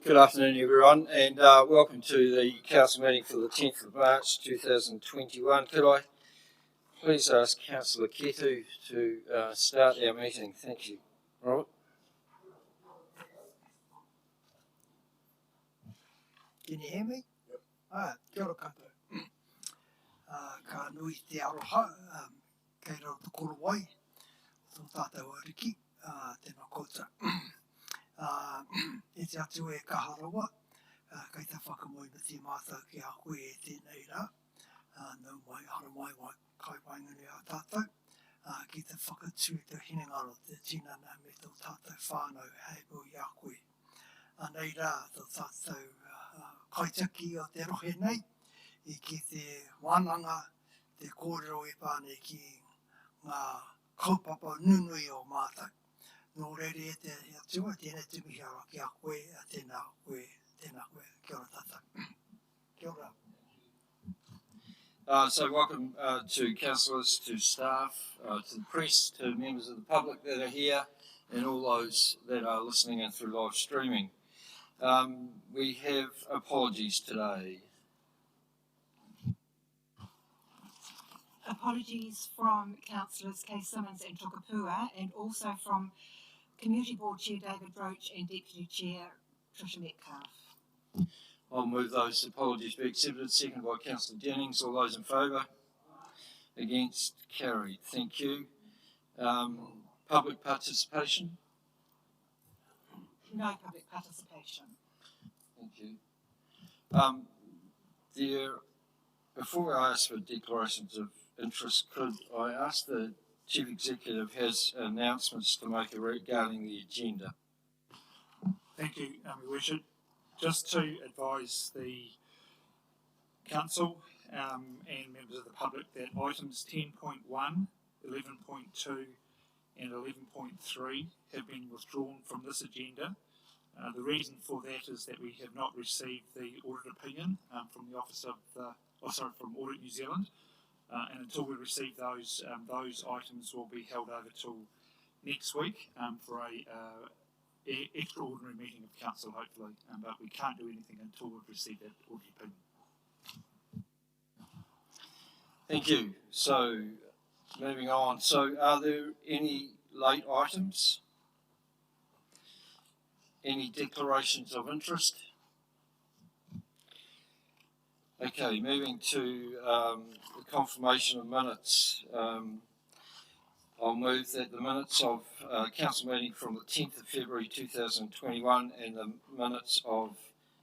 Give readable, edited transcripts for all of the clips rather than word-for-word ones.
Good afternoon, everyone, and welcome to the Council meeting for the 10th of March 2021. Could I please ask Councillor Ketu to start our meeting? Thank you. Robert? Can you hear me? Yep. Kia ora koutou. Ka nui te aroha, kei rau te koro wai, tō tātou ariki, tēnā koutou. E te atu e kaharawa, kei te whakamoina te mātou ki a koe e tēnei rā, nau mai hara mai wai kai waingani a tātou, ki te whakatū te hinengaro te tinana me tō tātou whānau hei bui a koe. Nei rā, tō tātou kaitaki o te rohe nei, I ki te wānanga, te kōrero e pāne ki ngā kaupapa nunui o mātou. Nō reire e te atua, tēnei tumihara ki a koe, tēnā koe, kia ora tātou. Kia ora. So welcome to councillors, to staff, to the press, to members of the public that are here, and all those that are listening in through live streaming. We have apologies today. Apologies from Councillors Kay Simmons and Tokapua, and also from Community Board Chair David Roach and Deputy Chair Tricia Metcalf. I'll move those apologies be accepted. Seconded by Councillor Jennings. All those in favour? Against? Carried. Thank you. Public participation? No public participation. Thank you. Before I ask for declarations of interest, could I ask the Chief Executive has announcements to make regarding the agenda? Thank you, Your Worship. Just to advise the Council and members of the public that items 10.1, 11.2 and 11.3 have been withdrawn from this agenda. The reason for that is that we have not received the audit opinion from the Office of from Audit New Zealand, and until we receive those items will be held over till next week for a extraordinary meeting of council, hopefully. But we can't do anything until we've received that audit opinion. Thank you. So, moving on. So, are there any late items? Any declarations of interest? Okay, moving to the confirmation of minutes. I'll move that the minutes of council meeting from the 10th of February 2021 and the minutes of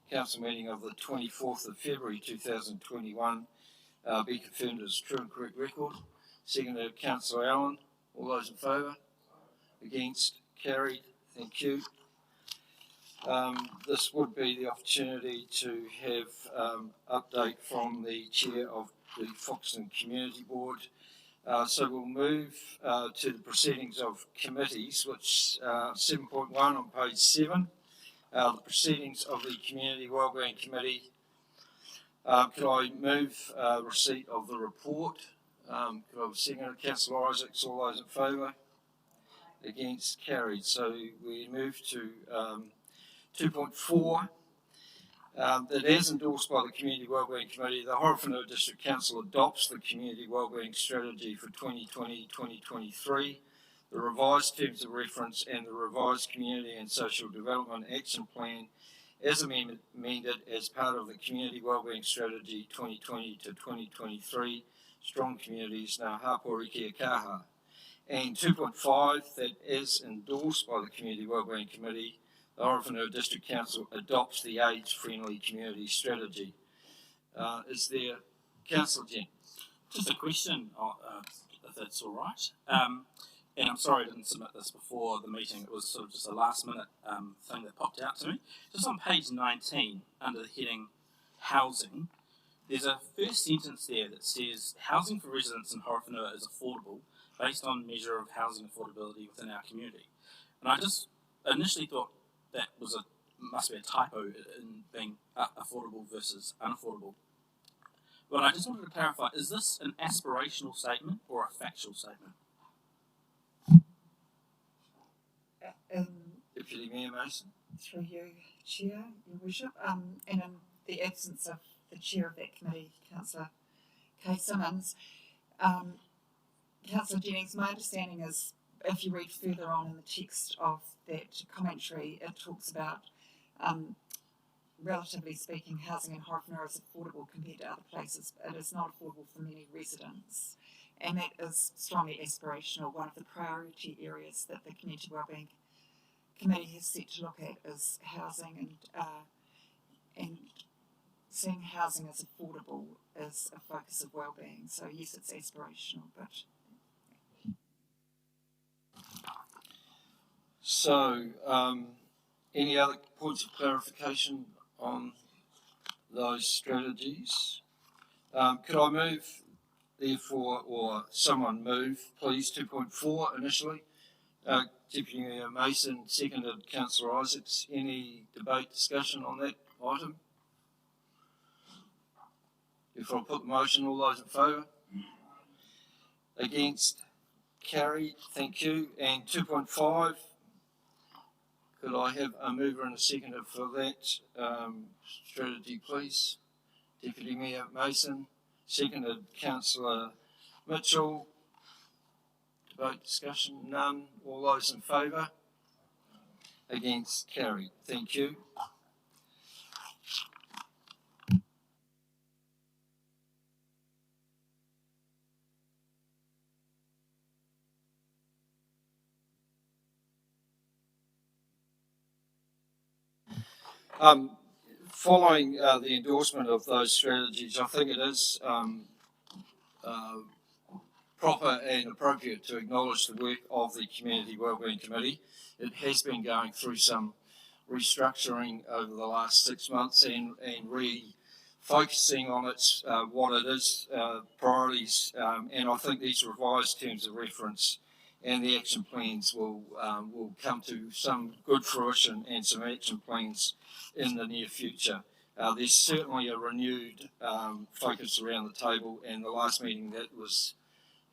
council meeting of the 24th of February 2021 be confirmed as true and correct record. Seconded, Councillor Allen. All those in favour? Against? Carried. Thank you. This would be the opportunity to have update from the chair of the Foxton Community Board. So we'll move to the proceedings of committees, which 7.1 on page 7, the proceedings of the Community Wellbeing Committee. Could I move receipt of the report? Could I have a second? Councillor Isaacs. All those in favour? Against? Carried. So we move to 2.4, that as endorsed by the Community Wellbeing Committee, the Horowhenua District Council adopts the Community Wellbeing Strategy for 2020-2023, the revised terms of reference and the revised Community and Social Development Action Plan as amended as part of the Community Wellbeing Strategy 2020 to 2023, Strong Communities Ngā Hapori Kia Kaha. And 2.5, that as endorsed by the Community Wellbeing Committee, the Horowhenua District Council adopts the age-friendly community strategy. Is there, Councillor Jennings? Just a question, if that's all right. And I'm sorry I didn't submit this before the meeting. It was sort of just a last-minute thing that popped out to me. Just on page 19, under the heading Housing, there's a first sentence there that says, housing for residents in Horowhenua is affordable based on measure of housing affordability within our community. And I just initially thought that must be a typo in being affordable versus unaffordable. But I just wanted to clarify, is this an aspirational statement or a factual statement? Deputy Mayor Mason. Through you, Chair, Your Worship, and in the absence of the Chair of that committee, Councillor Kay Simmons, Councillor Jennings, my understanding is, if you read further on in the text of that commentary, it talks about, relatively speaking, housing in Horowhenua is affordable compared to other places. It is not affordable for many residents, and that is strongly aspirational. One of the priority areas that the Community Wellbeing Committee has set to look at is housing, and seeing housing as affordable is a focus of wellbeing. So yes, it's aspirational, but So, any other points of clarification on those strategies? Could I move, therefore, or someone move, please, 2.4 initially? Deputy Mayor Mason, seconded Councillor Isaacs. Any debate, discussion on that item? If I put the motion, all those in favour? Against? Carried. Thank you. And 2.5, could I have a mover and a seconder for that strategy, please? Deputy Mayor Mason, seconded Councillor Mitchell. Debate, discussion, none. All those in favour? Against? Carried. Thank you. Following the endorsement of those strategies, I think it is proper and appropriate to acknowledge the work of the Community Wellbeing Committee. It has been going through some restructuring over the last 6 months and refocusing on its what it is, priorities, and I think these revised terms of reference and the action plans will come to some good fruition and some action plans in the near future. There's certainly a renewed focus around the table, and the last meeting that was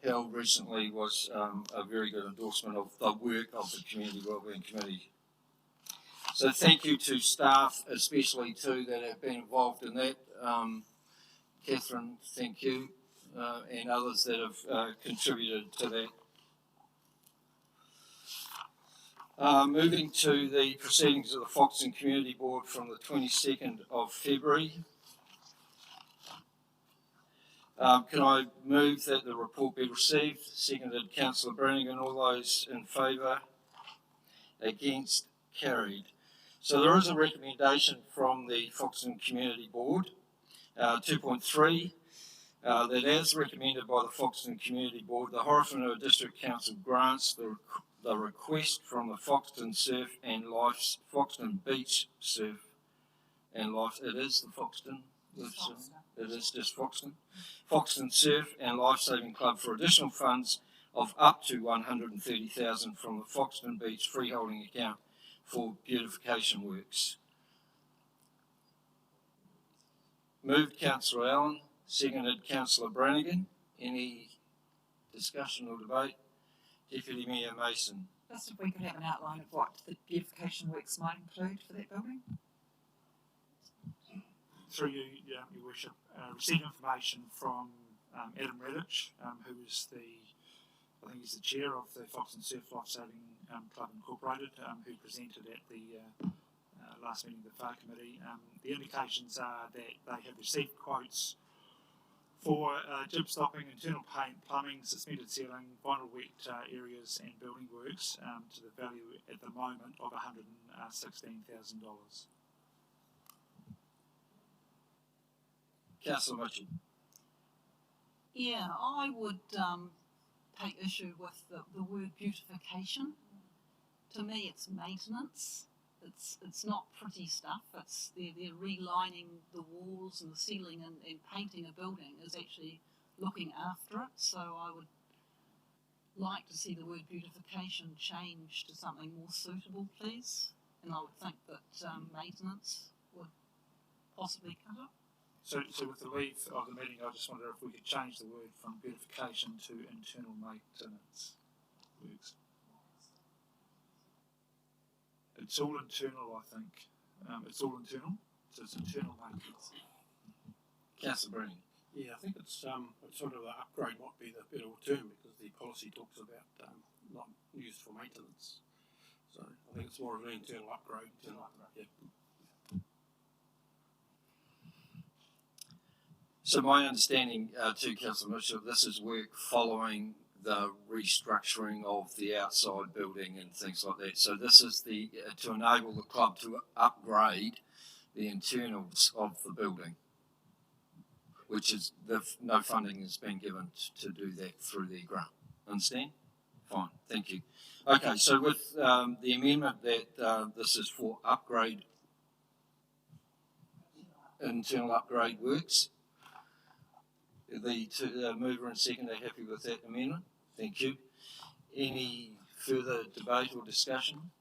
held recently was a very good endorsement of the work of the Community Wellbeing Committee. So thank you to staff, especially too, that have been involved in that. Catherine, thank you, and others that have contributed to that. Moving to the proceedings of the Foxton Community Board from the 22nd of February. Can I move that the report be received? Seconded Councillor Brannigan. All those in favour? Against? Carried. So there is a recommendation from the Foxton Community Board, 2.3, that as recommended by the Foxton Community Board, the Horowhenua District Council grants the request from the Foxton Surf and Life's Foxton Beach Surf and Life. It is the Foxton. It is just Foxton. Foxton Surf and Lifesaving Club for additional funds of up to $130,000 from the Foxton Beach freeholding account for beautification works. Moved Councillor Allen, seconded Councillor Brannigan. Any discussion or debate? Deputy Mayor Mason. just if we could have an outline of what the beautification works might include for that building. Through you, Your Worship, received information from Adam Redditch, who is I think he's the chair of the Foxton Surf Lifesaving Club Incorporated, who presented at the last meeting of the FAR Committee. The indications are that they have received quotes for jib stopping, internal paint, plumbing, suspended ceiling, vinyl wet areas and building works to the value at the moment of $116,000. Councillor Mitchell. Yeah, I would take issue with the word beautification. To me, it's maintenance. It's not pretty stuff. It's they're relining the walls and the ceiling and painting a building is actually looking after it. So I would like to see the word beautification changed to something more suitable, please. And I would think that maintenance would possibly cover it. So with the leave of the meeting, I just wonder if we could change the word from beautification to internal maintenance works. It's all internal, I think. It's all internal, so it's internal maintenance. Councillor Breen. Yeah, I think it's sort of an upgrade might be the better term because the policy talks about not used for maintenance. So I think it's more of an internal upgrade. Yeah. So my understanding, to Councillor Mitchell, this is work following the restructuring of the outside building and things like that. So this is the to enable the club to upgrade the internals of the building, which is no funding has been given to do that through their grant. Understand? Fine, thank you. Okay, so with the amendment that this is for upgrade, internal upgrade works, the mover and second are happy with that amendment? Thank you. Any further debate or discussion?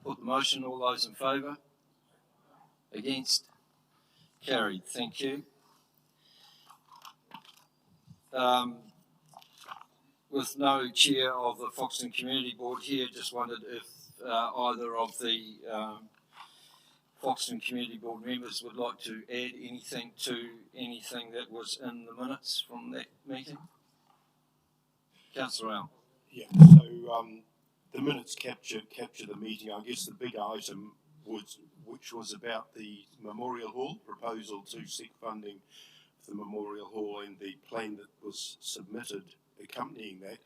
Put the motion, all those in favour? Against? Carried, thank you. With no chair of the Foxton Community Board here, just wondered if either of the Foxton Community Board members would like to add anything to anything that was in the minutes from that meeting. Councillor Al. Yeah. So the minutes capture the meeting. I guess the big item which was about the Memorial Hall proposal to seek funding for the Memorial Hall, and the plan that was submitted accompanying that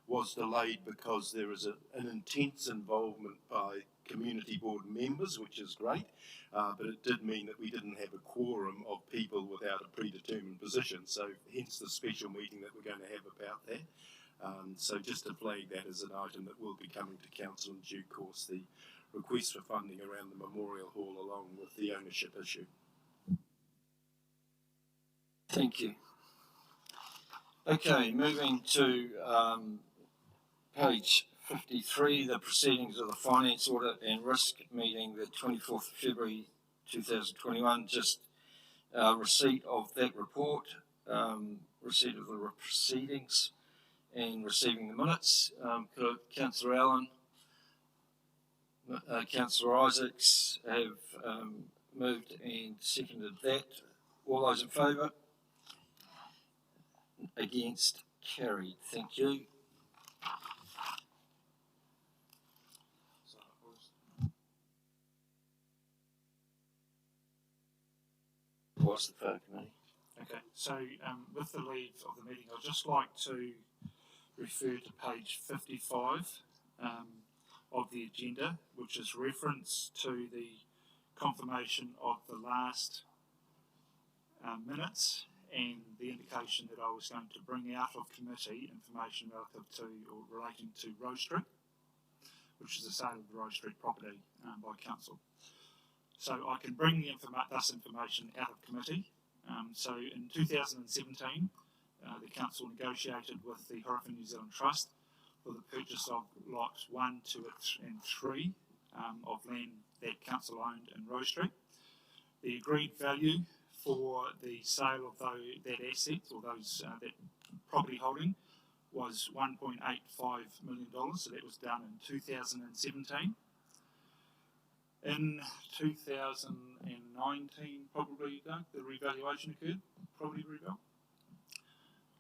was delayed because there is an intense involvement by community board members, which is great, but it did mean that we didn't have a quorum of people without a predetermined position, so hence the special meeting that we're going to have about that. So just to flag that as an item that will be coming to council in due course, the request for funding around the Memorial Hall along with the ownership issue. Thank you. Okay, moving to page 53, the proceedings of the Finance Audit and Risk meeting, the 24th of February 2021, just receipt of that report, receipt of the proceedings and receiving the minutes. Could Councillor Allen, Councillor Isaacs have moved and seconded that. All those in favour? Against? Carried. Thank you. What's the photo committee? Okay, so with the leave of the meeting, I'd just like to refer to page 55 of the agenda, which is reference to the confirmation of the last minutes and the indication that I was going to bring out of committee information relative to or relating to Rose Street, which is the sale of the Rose Street property by council. So I can bring this information out of committee. So in 2017, the council negotiated with the Horowhenua New Zealand Trust for the purchase of lots 1, 2 and 3 of land that council owned in Rose Street. The agreed value for the sale of that asset or that property holding was $1.85 million, so that was done in 2017. In 2019, probably, the revaluation occurred, property reval.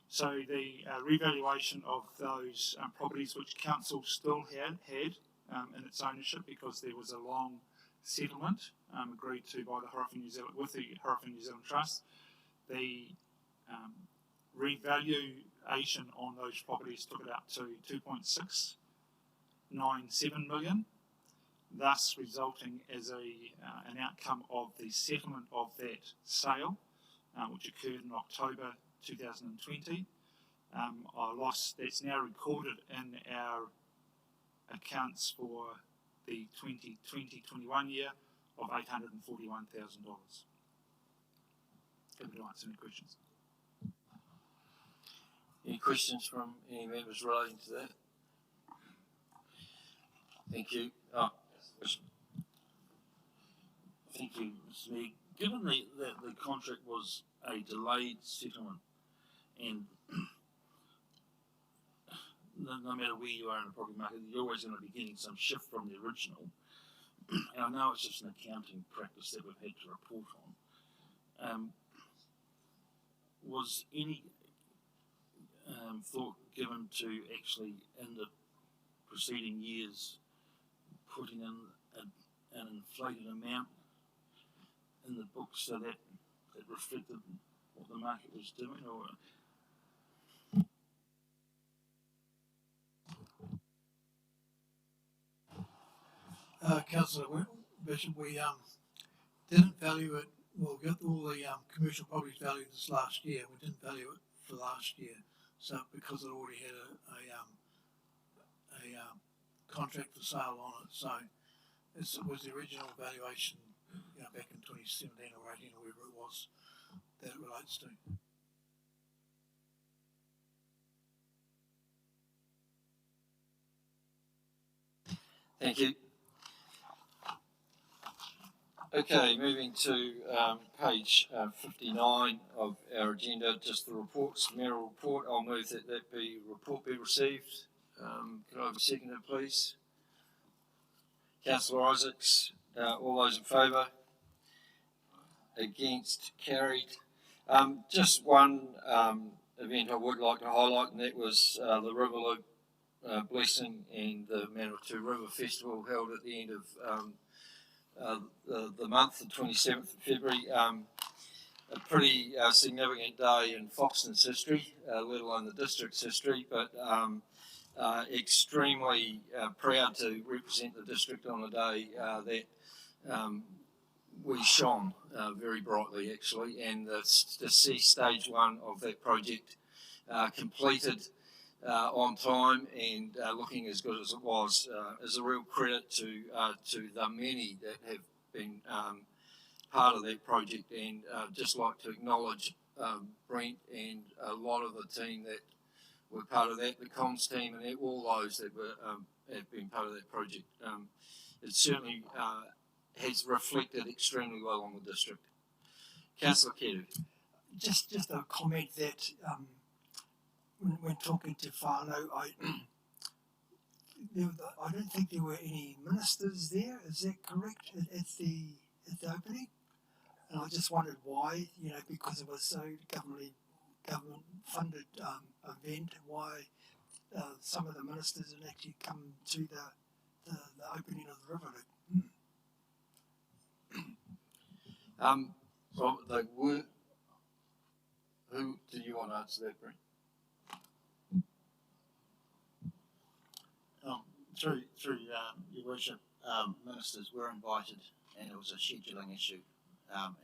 So the revaluation of those properties which council still had in its ownership, because there was a long settlement agreed to by the Horowhenua New Zealand with the Horowhenua New Zealand Trust, the revaluation on those properties took it up to $2.697 million. Thus resulting as an outcome of the settlement of that sale, which occurred in October 2020, a loss that's now recorded in our accounts for the 2020-21 year of $841,000. Happy to answer any questions. Any questions from any members relating to that? Thank you. Thank you, Mr. Mayor. Given that the contract was a delayed settlement and no matter where you are in the property market, you're always going to be getting some shift from the original. And I know it's just an accounting practice that we've had to report on. Was any thought given to actually, in the preceding years, putting in an inflated amount in the books so that it reflected what the market was doing, or Councillor Bishop, we didn't value it. Well, we got all the commercial properties valued this last year. We didn't value it for last year, so because it already had a contract for sale on it. So this was the original valuation, back in 2017 or 18 or whatever it was that it relates to. Thank you. Okay, moving to page 59 of our agenda, just the reports, mayoral report. I'll move that report be received. Can I have a seconder, please? Councillor Isaacs, all those in favour? Against? Carried. Just one event I would like to highlight, and that was the Riverloop blessing and the Manawatu River Festival held at the end of the month, the 27th of February. A pretty significant day in Foxton's history, let alone the district's history, but extremely proud to represent the district on a day that we shone very brightly, actually, and to see stage one of that project completed on time and looking as good as it was is a real credit to the many that have been part of that project, and just like to acknowledge Brent and a lot of the team that were part of that, the comms team and all those that were have been part of that project. It certainly has reflected extremely well on the district. Councillor Kedu. Just a comment that when talking to whānau, I don't think there were any ministers there. Is that correct at the opening? And I just wondered why. Because it was so government funded event. Why some of the ministers didn't actually come to the opening of the river. Well, they were. Who do you want to answer that, Brent? Through your worship, ministers were invited, and it was a scheduling issue,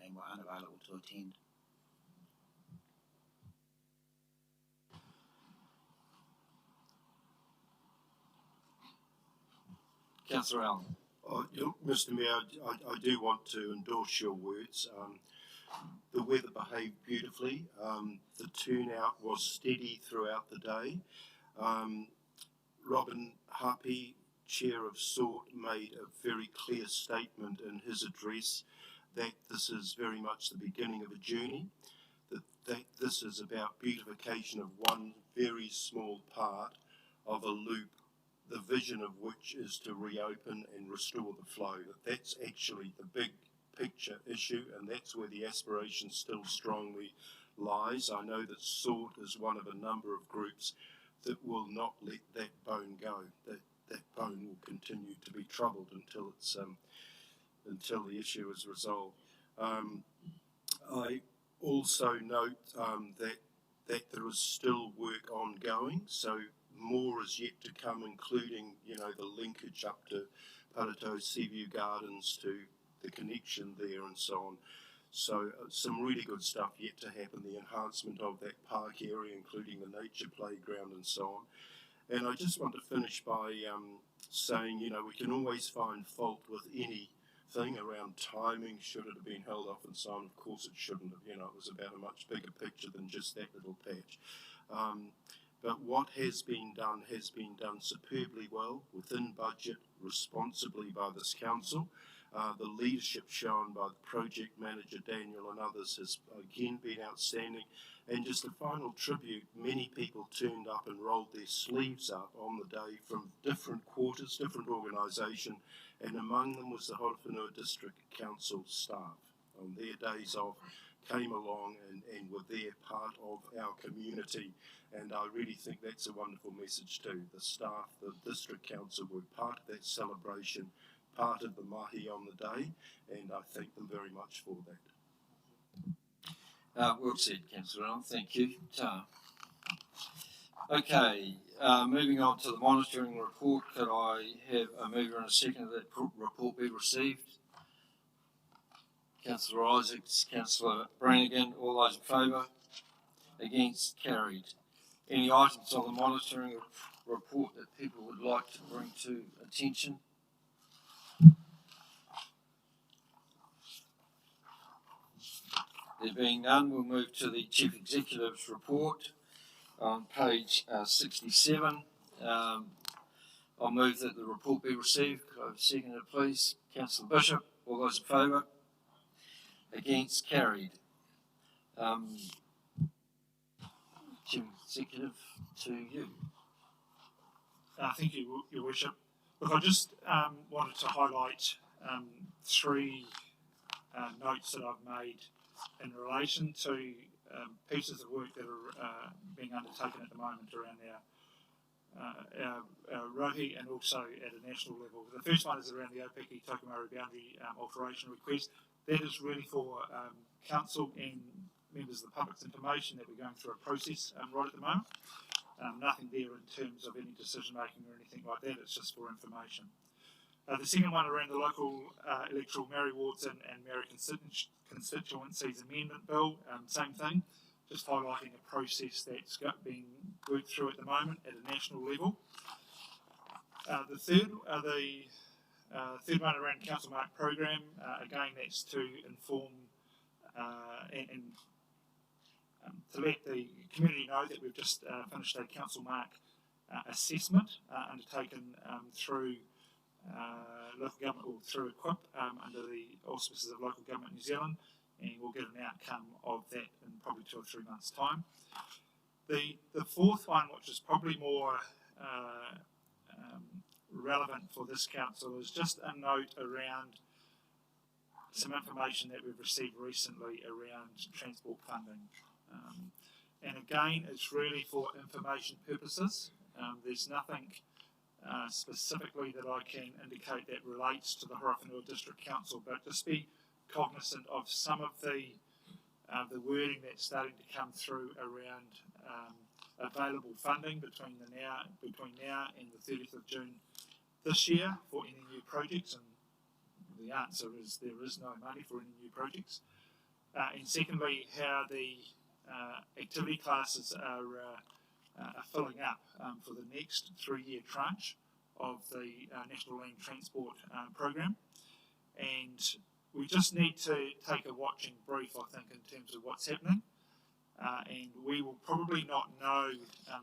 and were unavailable to attend. Councillor Allen. Mr. Mayor, I do want to endorse your words. The weather behaved beautifully. The turnout was steady throughout the day. Robin Hapi, Chair of SORT, made a very clear statement in his address that this is very much the beginning of a journey, that this is about beautification of one very small part of a loop, the vision of which is to reopen and restore the flow. That's actually the big picture issue, and that's where the aspiration still strongly lies. I know that SORT is one of a number of groups that will not let that bone go. That bone will continue to be troubled until it's until the issue is resolved. I also note that there is still work ongoing, so more is yet to come, including the linkage up to Paratau Seaview Gardens to the connection there and so on. So some really good stuff yet to happen, the enhancement of that park area, including the nature playground and so on. And I just want to finish by saying, we can always find fault with anything around timing, should it have been held off and so on. Of course it shouldn't have, it was about a much bigger picture than just that little patch. But what has been done superbly well, within budget, responsibly by this council. The leadership shown by the project manager, Daniel, and others has again been outstanding. And just a final tribute, many people turned up and rolled their sleeves up on the day from different quarters, different organisation, and among them was the Horowhenua District Council staff. On their days off, came along and were there, part of our community. And I really think that's a wonderful message too. The staff, the District Council were part of that celebration, part of the mahi on the day, and I thank them very much for that. Well said, Councillor Allen. Thank you. Okay, moving on to the monitoring report. Could I have a mover and a second that report be received? Councillor Isaacs, Councillor Brannigan, all those in favour? Against? Carried. Any items on the monitoring report that people would like to bring to attention? There being none, we'll move to the Chief Executive's report on page 67. I'll move that the report be received. Could I have a seconder, please? Councillor Bishop, all those in favour? Against? Carried. Chief Executive, to you. Thank you, Your Worship. Look, I just wanted to highlight three notes that I've made in relation to pieces of work that are being undertaken at the moment around our rohi and also at a national level. The first one is around the Opeki Tokomaru boundary alteration request. That is really for council and members of the public's information that we're going through a process right at the moment. Nothing there in terms of any decision making or anything like that, it's just for information. The second one around the local electoral Maori wards and Maori constituencies amendment bill, same thing, just highlighting a process that's being worked through at the moment at a national level. The third one around council mark program, again that's to inform and to let the community know that we've just finished a council mark assessment undertaken through local government, or through EQUIP under the auspices of Local Government New Zealand, and we'll get an outcome of that in probably 2 or 3 months' time. The fourth one, which is probably more relevant for this council, is just a note around some information that we've received recently around transport funding. And again, it's really for information purposes. There's nothing specifically that I can indicate that relates to the Horowhenua District Council, but just be cognizant of some of the wording that's starting to come through around available funding between now and the 30th of June this year for any new projects, and the answer is there is no money for any new projects. And secondly, how the activity classes are filling up for the next 3-year tranche of the National Land Transport Program. And we just need to take a watching brief, I think, in terms of what's happening. And we will probably not know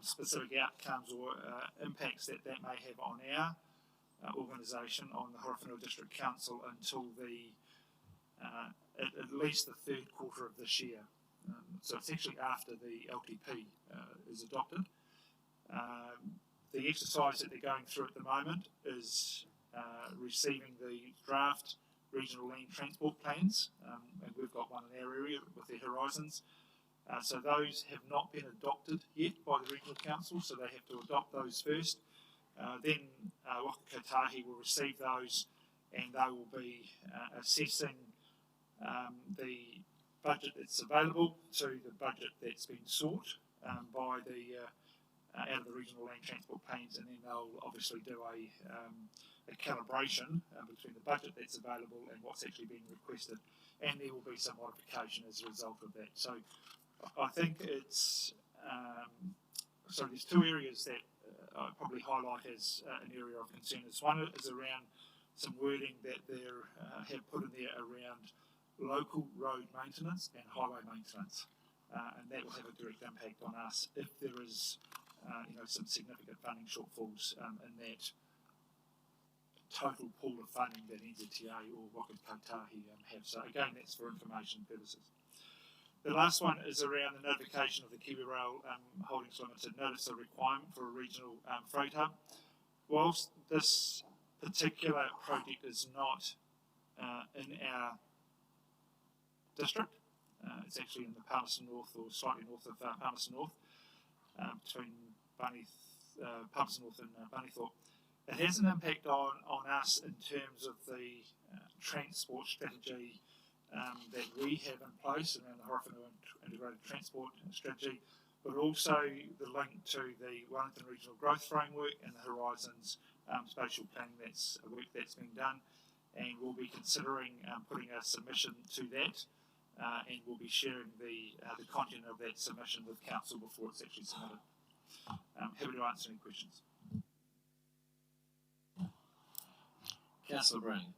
specific outcomes or impacts that may have on our organisation, on the Horowhenua District Council, until at least the 3rd quarter of this year. So it's actually after the LTP is adopted. The exercise that they're going through at the moment is receiving the draft regional land transport plans, and we've got one in our area with the Horizons. So those have not been adopted yet by the regional council, so they have to adopt those first. Then Waka Kotahi will receive those, and they will be assessing the budget that's available to the budget that's been sought by the out of the regional land transport plans, and then they'll obviously do a calibration between the budget that's available and what's actually being requested, and there will be some modification as a result of that. So I think it's so there's 2 areas that I probably highlight as an area of concern. One is around some wording that they have put in there around local road maintenance and highway maintenance, and that will have a direct impact on us if there is some significant funding shortfalls in that total pool of funding that NZTA or Rocket Kotahi have. So again, that's for information purposes. The last one is around the notification of the Kiwi Rail Holdings Limited notice of requirement for a regional freight hub. Whilst this particular project is not in our district, it's actually in the Palmerston North or slightly north of Palmerston North, between Palmerston North and Bunnythorpe. It has an impact on us in terms of the transport strategy that we have in place around the Horowhenua Integrated Transport Strategy, but also the link to the Wellington Regional Growth Framework and the Horizons spatial planning work that's been done, and we'll be considering putting a submission to that, and we'll be sharing the content of that submission with Council before it's actually submitted. Happy to answer any questions. Councillor Browning.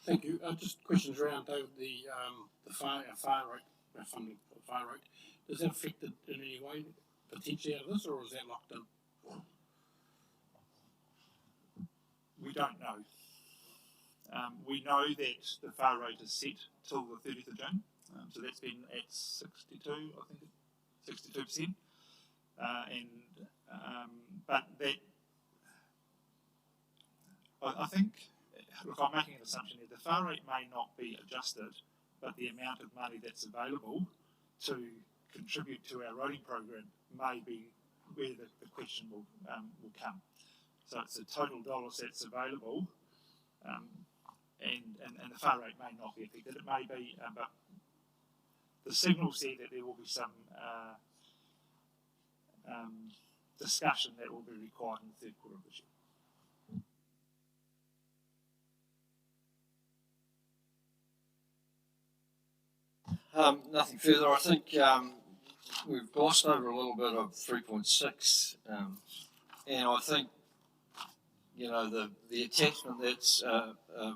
Thank you. Just questions around David, the fire rate, funding for the fire rate. Does that affect it in any way, potentially out of this, or is that locked in? We don't know. We know that the fire rate is set till the 30th of June, so that's been at 62, I think, 62%. But that, I think, look, I'm making an assumption here. The fire rate may not be adjusted, but the amount of money that's available to contribute to our roading program may be where the question will come. So it's the total dollars that's available, and the fire rate may not be affected. It may be, but the signals there that there will be some discussion that will be required in the third quarter of this year. Nothing further. I think we've glossed over a little bit of 3.6, and I think, you know, the attachment that's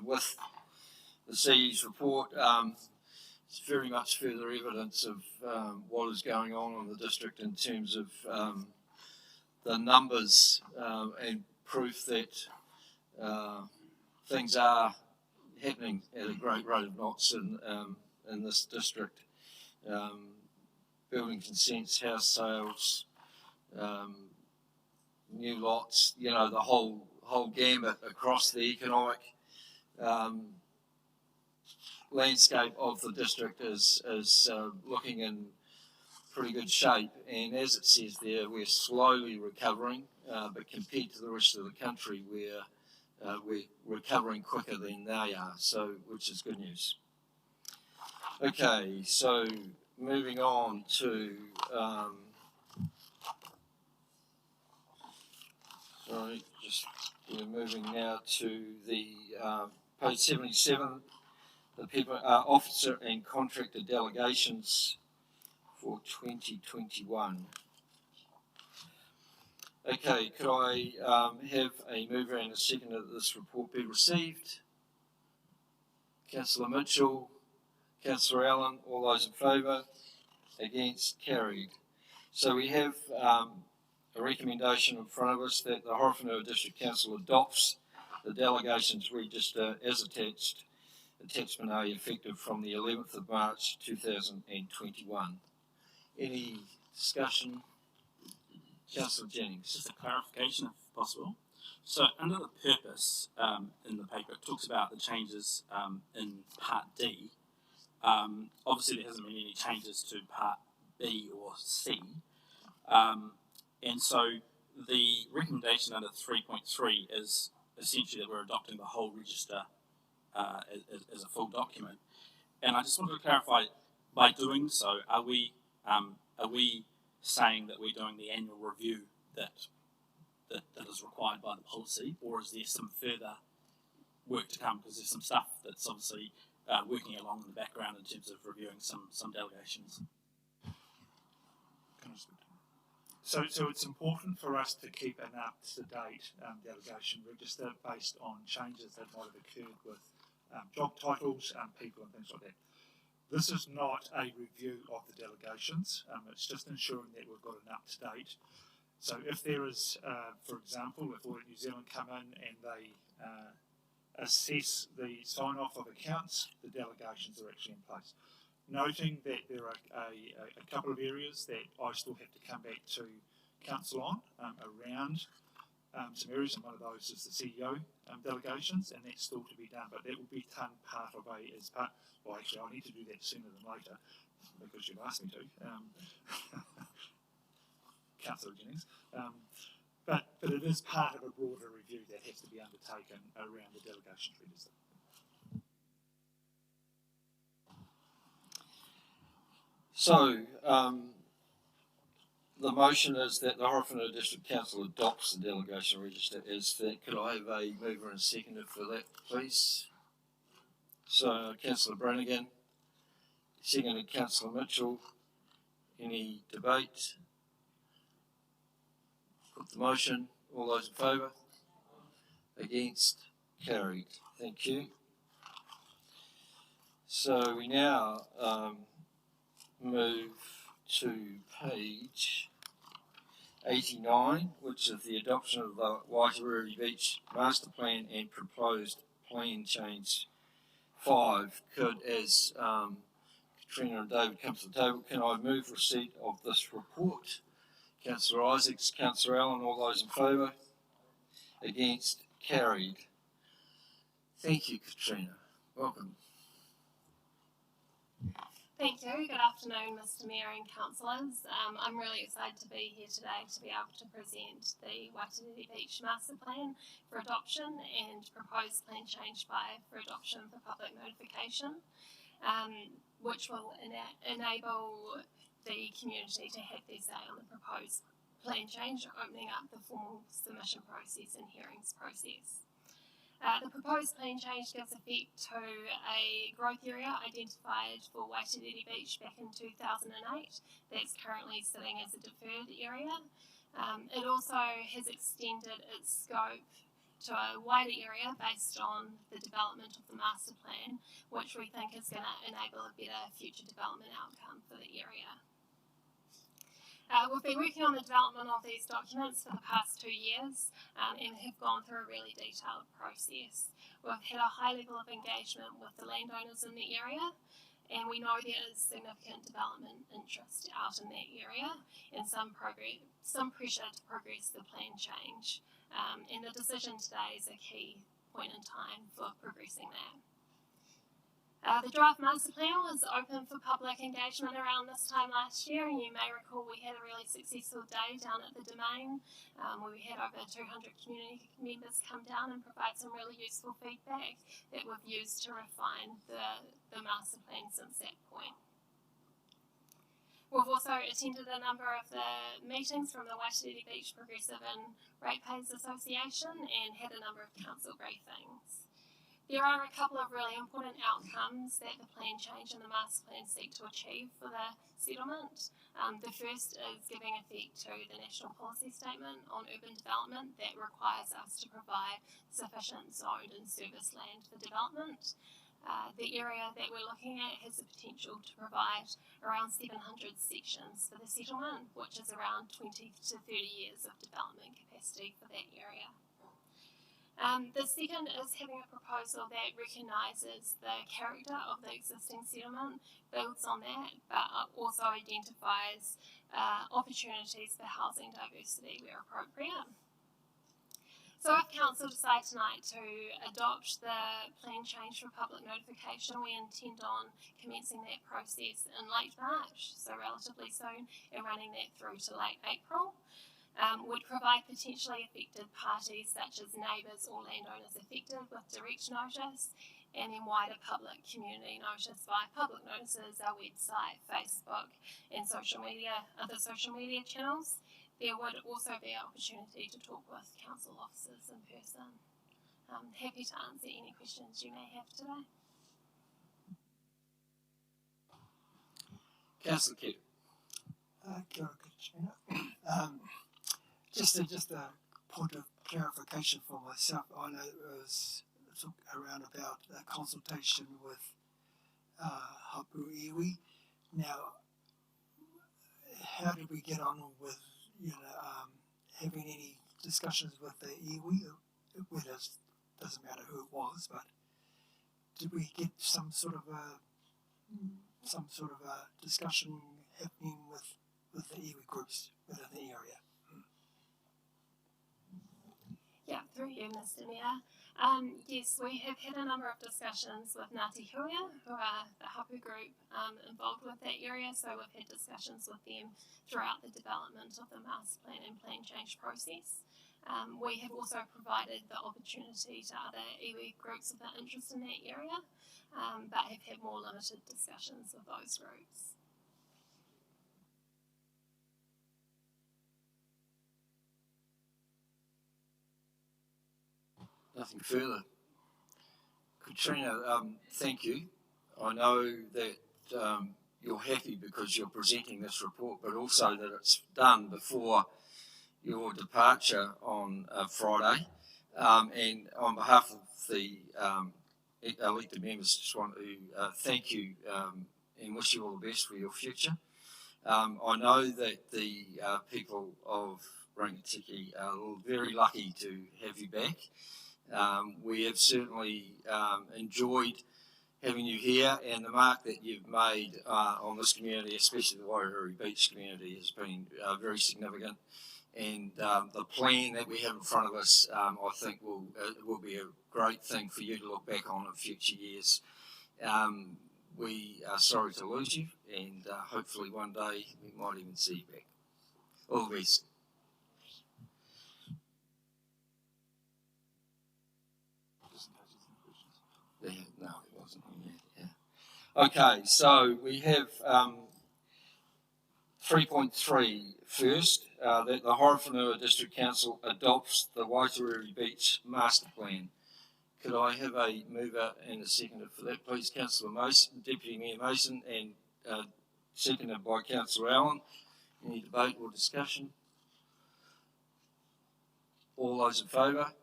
with the CE's report is very much further evidence of what is going on in the district in terms of the numbers and proof that things are happening at a great rate of knots in this district. Building consents, house sales, new lots, you know, the whole gamut across the economic landscape of the district is looking in pretty good shape. And as it says there, we're slowly recovering, but compared to the rest of the country, we're recovering quicker than they are, so which is good news. Okay, so moving on to we're moving now to the page 77, the people officer and contractor delegations for 2021. Okay, could I have a mover and a seconder that this report be received? Councillor Mitchell, Councillor Allen, all those in favour? Against? Carried. So we have a recommendation in front of us that the Horowhenua District Council adopts the delegations register as attached, attachment A, effective from the 11th of March 2021. Any discussion? Councillor Jennings. Just a clarification, if possible. So, under the purpose in the paper, it talks about the changes in Part D. Obviously, there hasn't been any changes to Part B or C. And so, the recommendation under 3.3 is essentially that we're adopting the whole register as a full document. And I just wanted to clarify, by doing so, are we saying that we're doing the annual review that is required by the policy, or is there some further work to come? Because there's some stuff that's obviously working along in the background in terms of reviewing some delegations. So it's important for us to keep an up-to-date delegation register based on changes that might have occurred with job titles, people and things like that. This is not a review of the delegations, it's just ensuring that we've got an up-to-date. So if there is, for example, if Audit New Zealand come in and they assess the sign-off of accounts, the delegations are actually in place. Noting that there are a couple of areas that I still have to come back to Council on around some areas, and one of those is the CEO delegations, and that's still to be done, but that will be done part of well, actually I need to do that sooner than later, because you've asked me to, Councillor Jennings, but it is part of a broader review that has to be undertaken around the delegations register. So, the motion is that the Horowhenua District Council adopts the delegation register as that. Could I have a mover and seconder for that, please? So, Councillor Brannigan, seconded Councillor Mitchell. Any debate? Put the motion. All those in favour? Against? Carried. Thank you. So we now move to page 89, which is the adoption of the Waikiki Beach Master Plan and proposed plan change 5. Could, as Katrina and David come to the table, can I move receipt of this report? Councillor Isaacs, Councillor Allen, all those in favour? Against? Carried. Thank you, Katrina. Welcome. Thank you. Good afternoon, Mr. Mayor and councillors. I'm really excited to be here today to be able to present the Waikiki Beach Master Plan for adoption and proposed plan change 5 for adoption for public notification, which will enable the community to have their say on the proposed plan change, opening up the formal submission process and hearings process. The proposed plan change gives effect to a growth area identified for Waikiki Beach back in 2008 that's currently sitting as a deferred area. It also has extended its scope to a wider area based on the development of the master plan, which we think is going to enable a better future development outcome for the area. We've been working on the development of these documents for the past 2 years and have gone through a really detailed process. We've had a high level of engagement with the landowners in the area, and we know there is significant development interest out in that area and some pressure to progress the plan change. And the decision today is a key point in time for progressing that. The draft master plan was open for public engagement around this time last year, and you may recall we had a really successful day down at the Domain where we had over 200 community members come down and provide some really useful feedback that we've used to refine the master plan since that point. We've also attended a number of the meetings from the Waikiki Beach Progressive and Ratepayers Association and had a number of council briefings. There are a couple of really important outcomes that the plan change and the master plan seek to achieve for the settlement. The first is giving effect to the National Policy Statement on Urban Development that requires us to provide sufficient zoned and service land for development. The area that we're looking at has the potential to provide around 700 sections for the settlement, which is around 20 to 30 years of development capacity for that area. The second is having a proposal that recognises the character of the existing settlement, builds on that, but also identifies opportunities for housing diversity where appropriate. So if Council decide tonight to adopt the plan change for public notification, we intend on commencing that process in late March, so relatively soon, and running that through to late April. Would provide potentially affected parties such as neighbours or landowners affected with direct notice, and then wider public community notice via public notices, our website, Facebook and other social media channels. There would also be an opportunity to talk with council officers in person. I'm happy to answer any questions you may have today. Councillor Kidd. Kia ora, Katrina. Just a point of clarification for myself. I know it was around about a consultation with Hapu Iwi. Now, how did we get on with having any discussions with the iwi, whether it doesn't matter who it was, but did we get some sort of a discussion happening with the iwi groups within the area? Yeah, through you, Mr. Mayor. Yes, we have had a number of discussions with Ngāti Huia, who are the hapu group involved with that area. So we've had discussions with them throughout the development of the master plan and plan change process. We have also provided the opportunity to other iwi groups with an interest in that area, but have had more limited discussions with those groups. Nothing further. Katrina, thank you. I know that you're happy because you're presenting this report, but also that it's done before your departure on Friday. And on behalf of the elected members, just want to thank you and wish you all the best for your future. I know that the people of Rangitikei are very lucky to have you back. We have certainly enjoyed having you here, and the mark that you've made on this community, especially the Wairariri Beach community, has been very significant. And the plan that we have in front of us, I think will be a great thing for you to look back on in future years. We are sorry to lose you, and hopefully one day we might even see you back. All the best. No, it wasn't on yet. Yeah. Okay, so we have 3.3 first, that the Horowhenua District Council adopts the Waikiki Beach Master Plan. Could I have a mover and a seconder for that, please? Councillor Mason, Deputy Mayor Mason, and seconded by Councillor Allen. Any debate or discussion? All those in favour?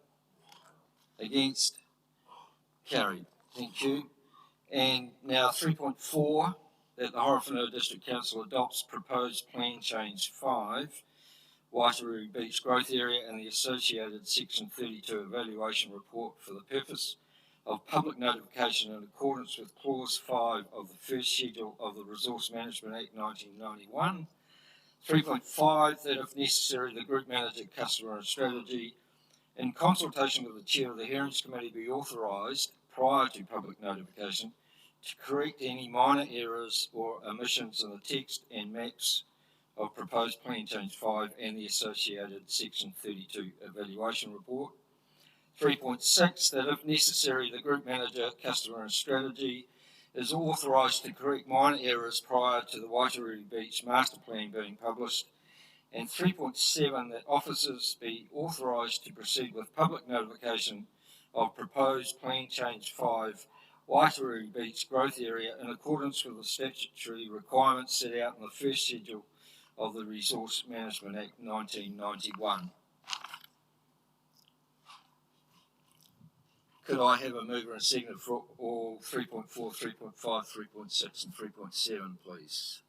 Against? Carried. Thank you. And now 3.4, that the Horowhenua District Council adopts proposed plan change 5, Wairariri Beach Growth Area and the associated Section 32 evaluation report for the purpose of public notification in accordance with Clause 5 of the first schedule of the Resource Management Act 1991. 3.5, that if necessary, the Group Manager, Customer and Strategy, in consultation with the Chair of the Hearings Committee, be authorised, prior to public notification, to correct any minor errors or omissions in the text and maps of proposed plan change 5 and the associated Section 32 evaluation report. 3.6, that if necessary, the Group Manager, Customer and Strategy is authorised to correct minor errors prior to the Wairariri Beach Master Plan being published. And 3.7, that officers be authorised to proceed with public notification of proposed plan change 5, Wairariri Beach Growth Area, in accordance with the statutory requirements set out in the first schedule of the Resource Management Act 1991. Could I have a mover and seconder for all 3.4, 3.5, 3.6 and 3.7, please?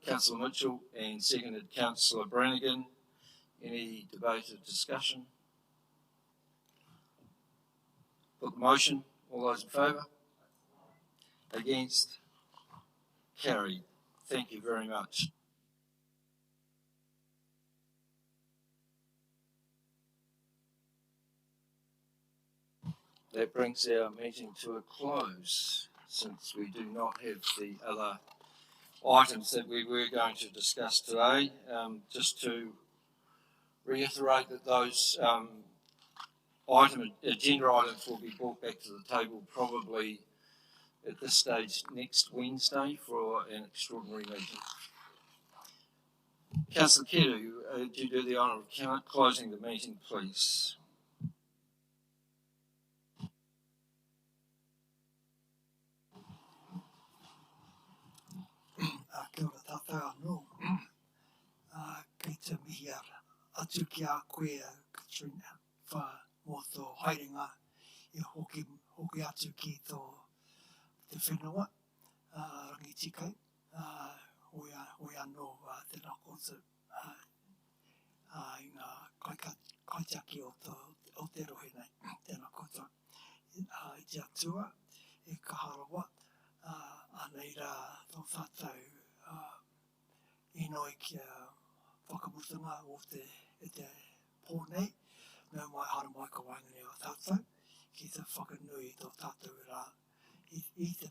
Councillor Mitchell and seconded Councillor Brannigan. Any debate or discussion? Put the motion. All those in favour? Against? Carried. Thank you very much. That brings our meeting to a close, since we do not have the other items that we were going to discuss today. Just to reiterate that those agenda items will be brought back to the table probably at this stage next Wednesday for an extraordinary meeting. Councillor Kedu, do you do the honour of closing the meeting, please? Kia ora tātou anō. Kei te mihi atu ki a koe, Katrina, wha mō tō haerenga e hoki atu ki tō te whenua, Rangitikei, hoi anō tēnā koutou. I kaitiaki o te rohe nei, tēnā koutou. I te atua, e ka harawa, anei rā tō tātou inoi kia whakamutunga o te pōnei, nau mai hara mai ka wainganui o tātou, ki te whakanui tō tātou rā, i te